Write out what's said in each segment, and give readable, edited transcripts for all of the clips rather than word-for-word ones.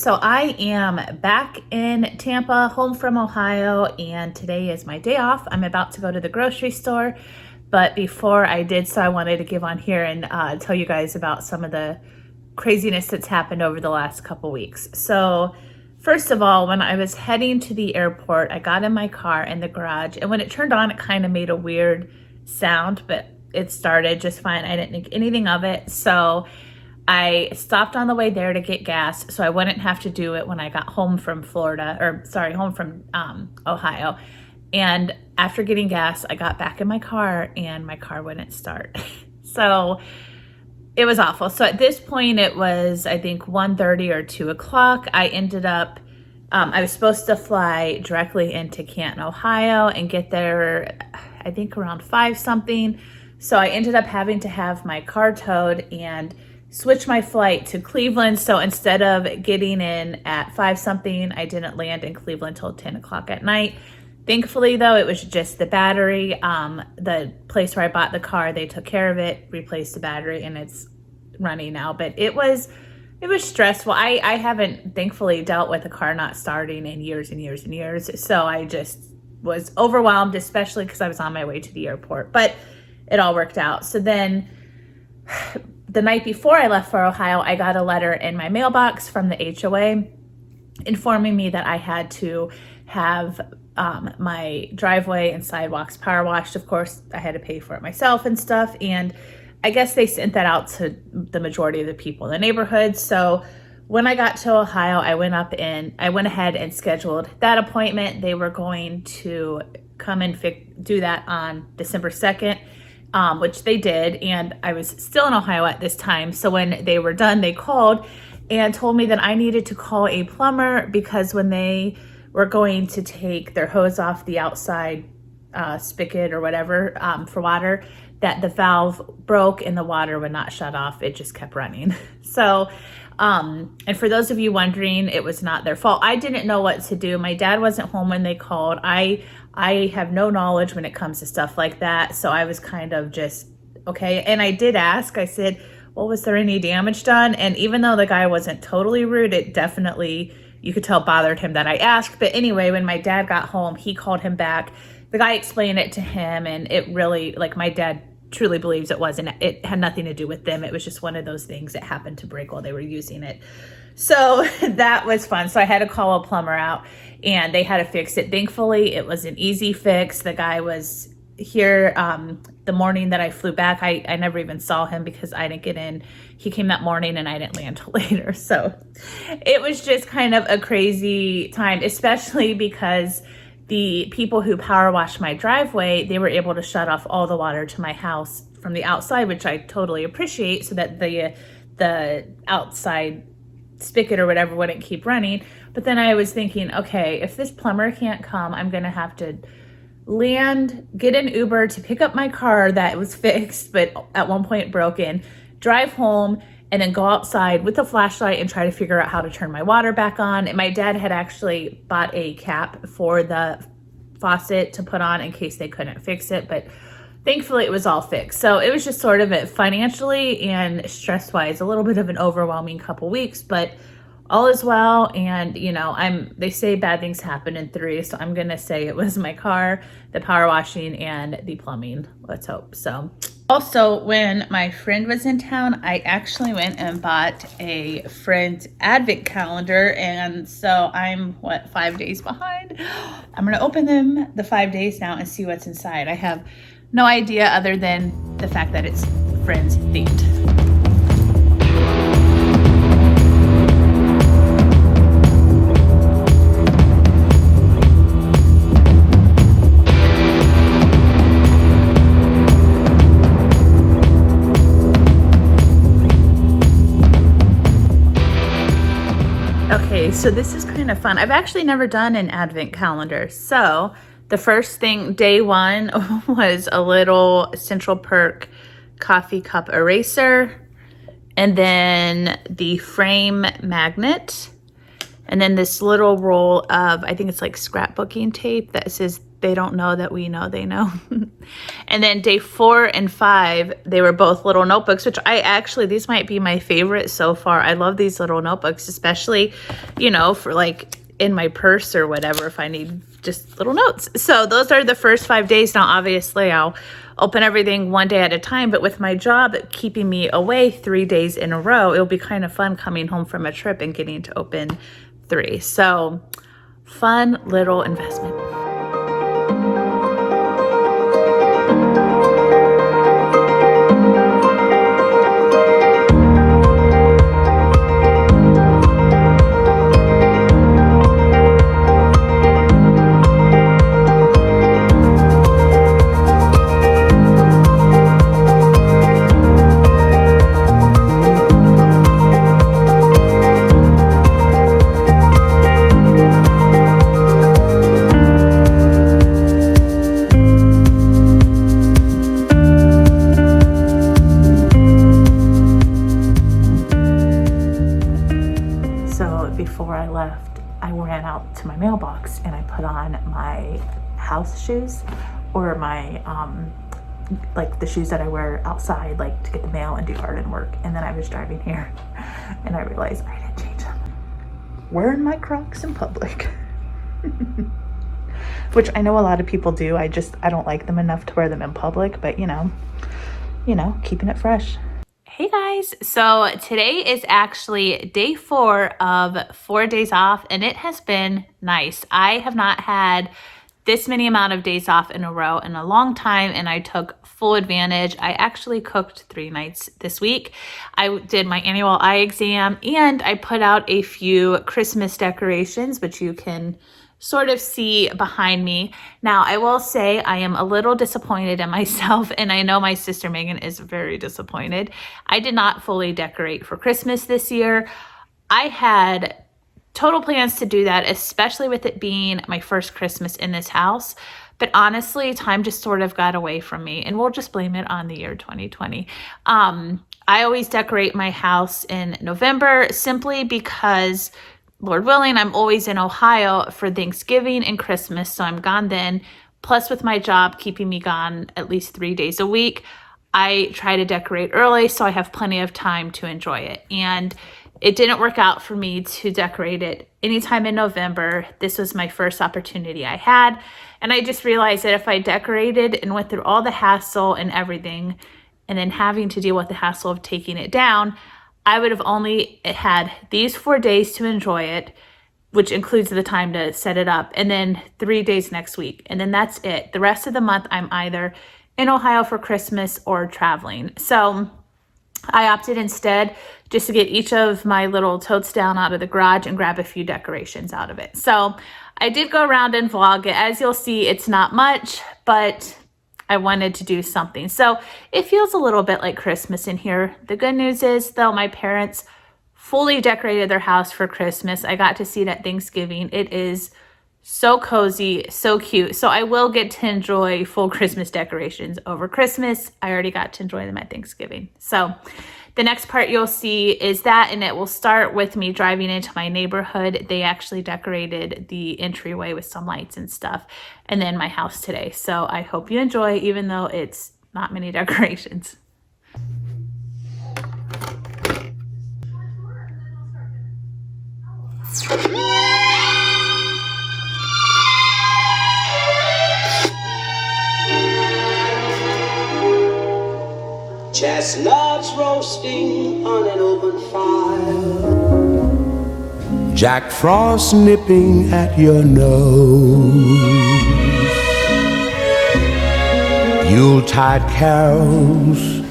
So I am back in Tampa, home from Ohio, and today is my day off. I'm about to go to the grocery store, but before I did so, I wanted to give on here and tell you guys about some of the craziness that's happened over the last couple weeks. So first of all, when I was heading to the airport, I got in my car in the garage, and when it turned on, it kind of made a weird sound, but it started just fine. I didn't think anything of it. So I stopped on the way there to get gas so I wouldn't have to do it when I got home from home from Ohio. And after getting gas, I got back in my car and my car wouldn't start. So it was awful. So at this point, it was, I think, 1:30 or 2 o'clock. I ended up, I was supposed to fly directly into Canton, Ohio and get there, I think, around 5 something. So I ended up having to have my car towed and switch my flight to Cleveland. So instead of getting in at 5 something, I didn't land in Cleveland till 10 o'clock at night. Thankfully, though, it was just the battery. The place where I bought the car, they took care of it, replaced the battery, and it's running now. But it was stressful. I haven't, thankfully, dealt with a car not starting in years and years and years. So I just was overwhelmed, especially because I was on my way to the airport. But it all worked out. So then the night before I left for Ohio, I got a letter in my mailbox from the HOA informing me that I had to have my driveway and sidewalks power washed. Of course, I had to pay for it myself and stuff. And I guess they sent that out to the majority of the people in the neighborhood. So when I got to Ohio, I went ahead and scheduled that appointment. They were going to come and do that on December 2nd. Which they did, and I was still in Ohio at this time. So when they were done, they called and told me that I needed to call a plumber because when they were going to take their hose off the outside spigot or whatever for water, that the valve broke and the water would not shut off. It just kept running. So, and for those of you wondering, it was not their fault. I didn't know what to do. My dad wasn't home when they called. I have no knowledge when it comes to stuff like that. So I was kind of just, okay. And I did ask, I said, well, was there any damage done? And even though the guy wasn't totally rude, it definitely, you could tell, bothered him that I asked. But anyway, when my dad got home, he called him back. The guy explained it to him, and it really, like, my dad truly believes it had nothing to do with them. It was just one of those things that happened to break while they were using it. So that was fun. So I had to call a plumber out and they had to fix it. Thankfully, it was an easy fix. The guy was here the morning that I flew back. I never even saw him because I didn't get in. He came that morning and I didn't land till later. So it was just kind of a crazy time, especially because the people who power washed my driveway, they were able to shut off all the water to my house from the outside, which I totally appreciate, so that the outside spigot or whatever wouldn't keep running. But then I was thinking, okay, if this plumber can't come, I'm gonna have to get an Uber to pick up my car that was fixed, but at one point broken, drive home, and then go outside with a flashlight and try to figure out how to turn my water back on. And my dad had actually bought a cap for the faucet to put on in case they couldn't fix it, but thankfully it was all fixed. So it was just sort of financially and stress-wise, a little bit of an overwhelming couple weeks, but all is well. And you know, they say bad things happen in 3, so I'm gonna say it was my car, the power washing, and the plumbing. Let's hope so. Also, when my friend was in town, I actually went and bought a friend's advent calendar, and so I'm 5 days behind. I'm gonna open them the 5 days now and see what's inside. I have no idea other than the fact that it's friends themed. Okay, so this is kind of fun. I've actually never done an advent calendar. So the first thing, day 1, was a little Central Perk coffee cup eraser, and then the frame magnet, and then this little roll of, I think it's like scrapbooking tape that says they don't know that we know they know. And then day 4 and 5, they were both little notebooks, which these might be my favorite so far. I love these little notebooks, especially, you know, for like in my purse or whatever, if I need just little notes. So those are the first 5 days. Now, obviously, I'll open everything one day at a time, but with my job keeping me away 3 days in a row, it'll be kind of fun coming home from a trip and getting to open 3. So fun little investment. Before I left, I ran out to my mailbox and I put on my house shoes, or my like the shoes that I wear outside, like to get the mail and do garden work. And then I was driving here and I realized I didn't change them. Wearing my Crocs in public. Which I know a lot of people do. I don't like them enough to wear them in public, but you know, keeping it fresh. Hey guys, so today is actually day 4 of 4 days off, and it has been nice. I have not had this many amount of days off in a row in a long time, and I took full advantage. I actually cooked 3 nights this week. I did my annual eye exam, and I put out a few Christmas decorations, which you can sort of see behind me. Now, I will say I am a little disappointed in myself, and I know my sister Megan is very disappointed. I did not fully decorate for Christmas this year. I had total plans to do that, especially with it being my first Christmas in this house. But honestly, time just sort of got away from me, and we'll just blame it on the year 2020. I always decorate my house in November simply because, Lord willing, I'm always in Ohio for Thanksgiving and Christmas, so I'm gone then. Plus, with my job keeping me gone at least 3 days a week, I try to decorate early so I have plenty of time to enjoy it. And it didn't work out for me to decorate it anytime in November. This was my first opportunity I had, and I just realized that if I decorated and went through all the hassle and everything, and then having to deal with the hassle of taking it down, I would have only had these 4 days to enjoy it, which includes the time to set it up, and then 3 days next week. And then that's it. The rest of the month, I'm either in Ohio for Christmas or traveling. So I opted instead just to get each of my little totes down out of the garage and grab a few decorations out of it. So I did go around and vlog it. As you'll see, it's not much, but I wanted to do something. So it feels a little bit like Christmas in here. The good news is, though, my parents fully decorated their house for Christmas. I got to see it at Thanksgiving. It is so cozy, so cute. So I will get to enjoy full Christmas decorations over Christmas. I already got to enjoy them at Thanksgiving. So the next part you'll see is that, and it will start with me driving into my neighborhood. They actually decorated the entryway with some lights and stuff, and then my house today. So I hope you enjoy, even though it's not many decorations. Chestnuts roasting on an open fire, Jack Frost nipping at your nose, Yuletide carols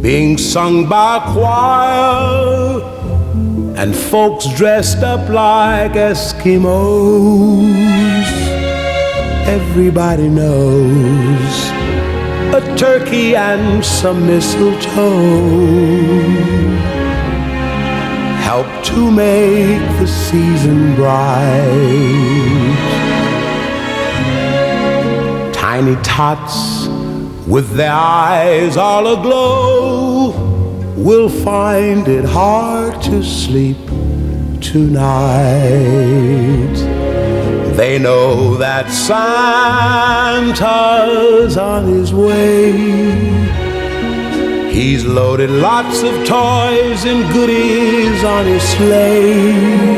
being sung by a choir, and folks dressed up like Eskimos. Everybody knows a turkey and some mistletoe help to make the season bright. Tiny tots with their eyes all aglow will find it hard to sleep tonight. They know that Santa's on his way. He's loaded lots of toys and goodies on his sleigh.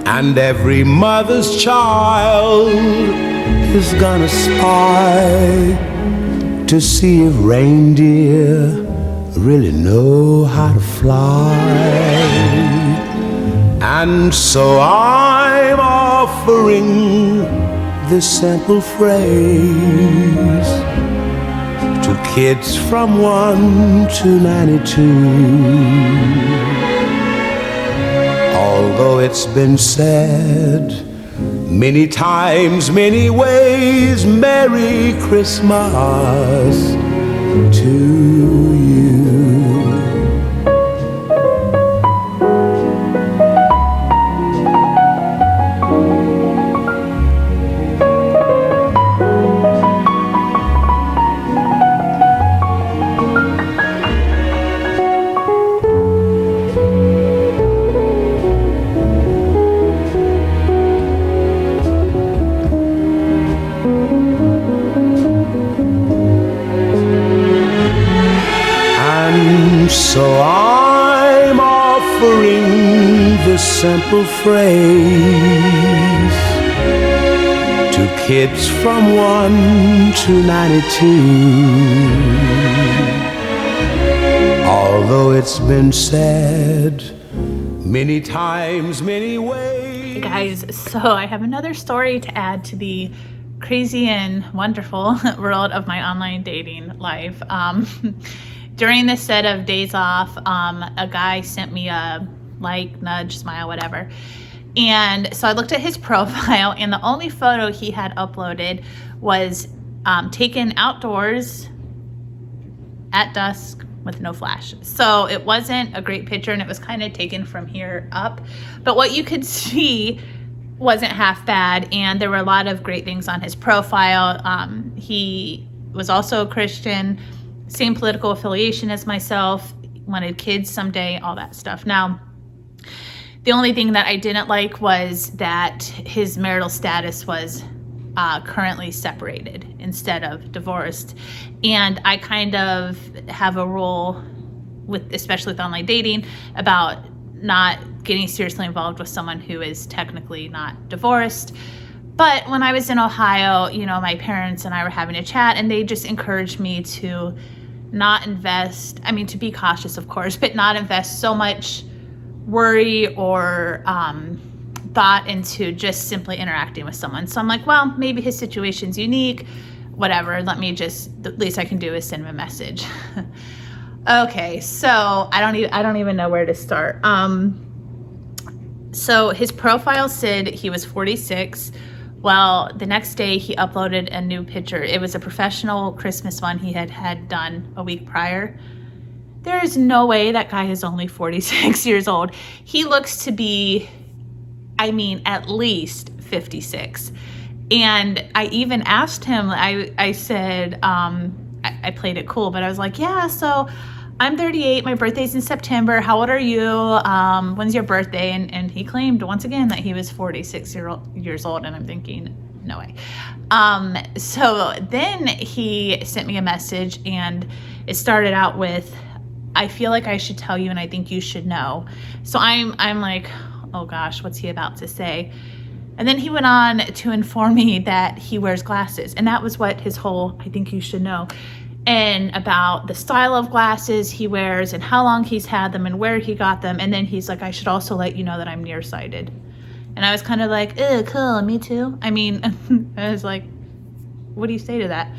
And every mother's child is gonna spy to see if reindeer really know how to fly. And so I'm offering this simple phrase to kids from 1 to 92. Although it's been said many times, many ways, Merry Christmas to you. So I'm offering this simple phrase to kids from 1 to 92. Although it's been said many times, many ways. Hey guys, so I have another story to add to the crazy and wonderful world of my online dating life. During this set of days off, a guy sent me a like, nudge, smile, whatever. And so I looked at his profile, and the only photo he had uploaded was taken outdoors at dusk with no flash. So it wasn't a great picture, and it was kind of taken from here up. But what you could see wasn't half bad, and there were a lot of great things on his profile. He was also a Christian, same political affiliation as myself, wanted kids someday, all that stuff. Now, the only thing that I didn't like was that his marital status was currently separated instead of divorced. And I kind of have a rule with, especially with online dating, about not getting seriously involved with someone who is technically not divorced. But when I was in Ohio, you know, my parents and I were having a chat, and they just encouraged me to not invest, I mean, to be cautious, of course, but not invest so much worry or thought into just simply interacting with someone. So I'm like, well, maybe his situation's unique, whatever. Let me just, the least I can do is send him a message. Okay, so I don't even know where to start. So his profile said he was 46. Well, the next day he uploaded a new picture. It was a professional Christmas one he had done a week prior. There is no way that guy is only 46 years old. He looks to be, I mean, at least 56. And I even asked him, I said, I played it cool, but I was like, yeah, so I'm 38, my birthday's in September, how old are you, when's your birthday? And he claimed once again that he was 46 years old, and I'm thinking, no way. So then he sent me a message, and it started out with, I feel like I should tell you, and I think you should know. So I'm like, oh gosh, what's he about to say? And then he went on to inform me that he wears glasses, and that was what his whole, I think you should know, and about the style of glasses he wears and how long he's had them and where he got them. And then he's like, I should also let you know that I'm nearsighted. And I was kind of like, cool, me too. I mean, I was like, what do you say to that?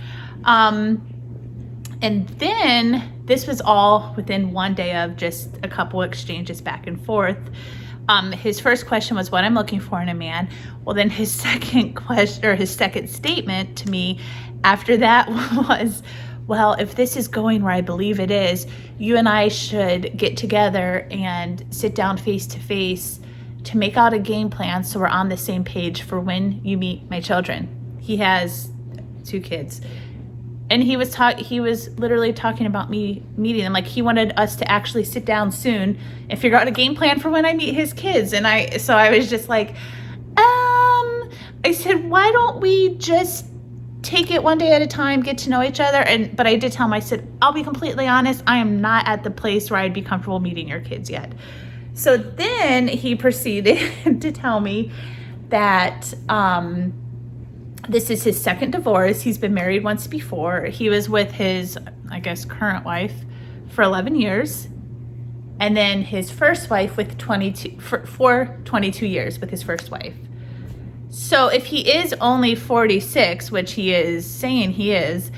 And then this was all within one day of just a couple exchanges back and forth. His first question was what I'm looking for in a man. Well, then his second question, or his second statement to me after that was, well, if this is going where I believe it is, you and I should get together and sit down face to face to make out a game plan so we're on the same page for when you meet my children. He has 2 kids. And he was literally talking about me meeting them. Like, he wanted us to actually sit down soon and figure out a game plan for when I meet his kids. And so I was just like, I said, why don't we just take it one day at a time, get to know each other? But I did tell him, I said, I'll be completely honest, I am not at the place where I'd be comfortable meeting your kids yet. So then he proceeded to tell me that this is his second divorce. He's been married once before. He was with his, I guess, current wife for 11 years. And then his first wife with 22 years with his first wife. So if he is only 46, which he is saying he is,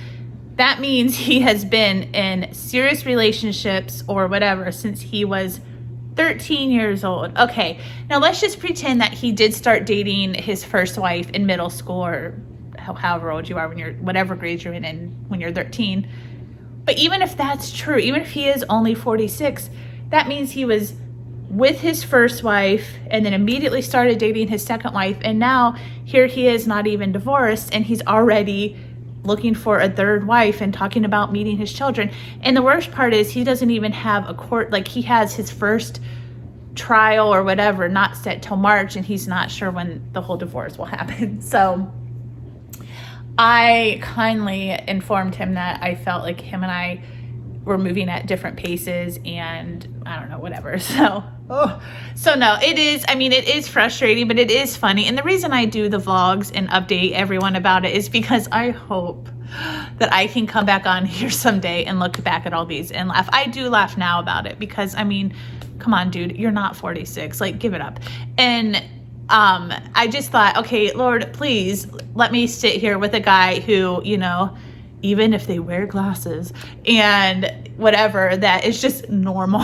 that means he has been in serious relationships or whatever since he was 13 years old. Okay, now let's just pretend that he did start dating his first wife in middle school or however old you are when you're, whatever grade you're in when you're 13. But even if that's true, even if he is only 46, that means he was with his first wife and then immediately started dating his second wife. And now here he is, not even divorced, and he's already looking for a third wife and talking about meeting his children. And the worst part is he doesn't even have a court, like he has his first trial or whatever not set till March, and he's not sure when the whole divorce will happen. So I kindly informed him that I felt like him and I were moving at different paces, and I don't know, whatever. So no, it is frustrating, but it is funny. And the reason I do the vlogs and update everyone about it is because I hope that I can come back on here someday and look back at all these and laugh. I do laugh now about it because, I mean, come on, dude, you're not 46. Like, give it up. And I just thought, okay, Lord, please let me sit here with a guy who, you know, even if they wear glasses and whatever, that is just normal.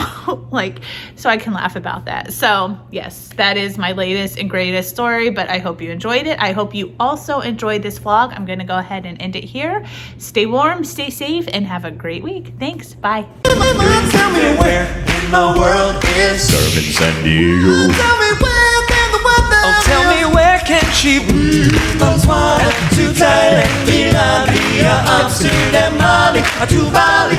Like, so I can laugh about that. So yes, that is my latest and greatest story, but I hope you enjoyed it. I hope you also enjoyed this vlog. I'm going to go ahead and end it here. Stay warm, stay safe, and have a great week. Thanks. Bye. Tell me where in the world is Surfing San Diego. Tell me where can the weather Oh, tell me where can she be? Bonsoir to Thailand, Vietnam, Amsterdam, Mali, to Bali.